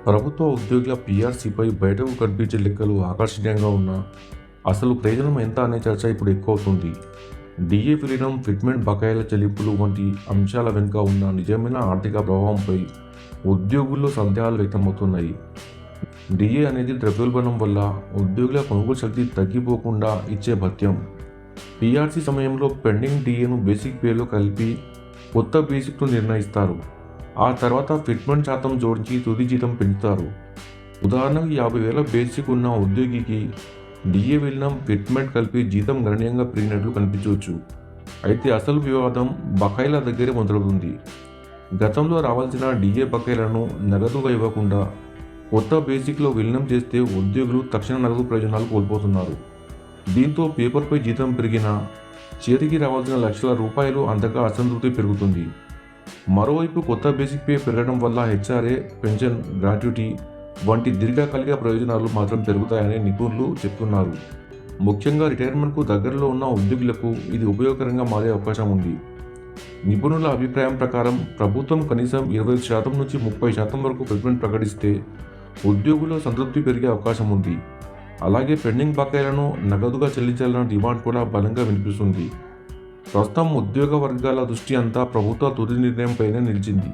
ప్రభుత్వ ఉద్యోగుల పీఆర్సీపై బయటకు కనిపించే లెక్కలు ఆకర్షణీయంగా ఉన్నా అసలు ప్రయోజనం ఎంత అనే చర్చ ఇప్పుడు ఎక్కువవుతుంది. డిఏ విలీనం, ఫిట్మెంట్ బకాయిల చెల్లింపులు వంటి అంశాల వెనుక ఉన్న నిజమైన ఆర్థిక ప్రభావంపై ఉద్యోగుల్లో సందేహాలు వ్యక్తమవుతున్నాయి. డిఏ అనేది ద్రవ్యోల్బణం వల్ల ఉద్యోగుల కొనుగోలు శక్తి తగ్గిపోకుండా ఇచ్చే భత్యం. పీఆర్సీ సమయంలో పెండింగ్ డిఏను బేసిక్ పేలో కలిపి కొత్త బేసిక్ను నిర్ణయిస్తారు. ఆ తర్వాత ఫిట్మెంట్ శాతం జోడించి తుది జీతం పెంచుతారు. ఉదాహరణకు 50,000 బేసిక్ ఉన్న ఉద్యోగికి డిఏ విలీనం, ఫిట్మెంట్ కలిపి జీతం గణనీయంగా పెరిగినట్లు కనిపించవచ్చు. అయితే అసలు వివాదం బకాయిల దగ్గరే మొదలవుతుంది. గతంలో రావాల్సిన డిఏ బకాయిలను నగదుగా ఇవ్వకుండా కొత్త బేసిక్లో విలీనం చేస్తే ఉద్యోగులు తక్షణ నగదు ప్రయోజనాలు కోల్పోతున్నారు. దీంతో పేపర్పై జీతం పెరిగినా చేతికి రావాల్సిన లక్షల రూపాయలు అందక అసంతృప్తి పెరుగుతుంది. మరోవైపు కొత్త బేసిక్ పే పెరగడం వల్ల హెచ్ఆర్ఏ, పెన్షన్, గ్రాట్యుటీ వంటి దీర్ఘకాలిక ప్రయోజనాలు మాత్రం పెరుగుతాయని నిపుణులు చెప్తున్నారు. ముఖ్యంగా రిటైర్మెంట్కు దగ్గరలో ఉన్న ఉద్యోగులకు ఇది ఉపయోగకరంగా మారే అవకాశం ఉంది. నిపుణుల అభిప్రాయం ప్రకారం ప్రభుత్వం కనీసం 25% నుంచి 30% వరకు ఫిట్మెంట్ ప్రకటిస్తే ఉద్యోగుల్లో సంతృప్తి పెరిగే అవకాశం ఉంది. అలాగే పెండింగ్ బకాయిలను నగదుగా చెల్లించాలన్న డిమాండ్ కూడా బలంగా వినిపిస్తుంది. ప్రస్తుతం ఉద్యోగ వర్గాల దృష్టి అంతా ప్రభుత్వ తుది నిర్ణయంపైనే నిలిచింది.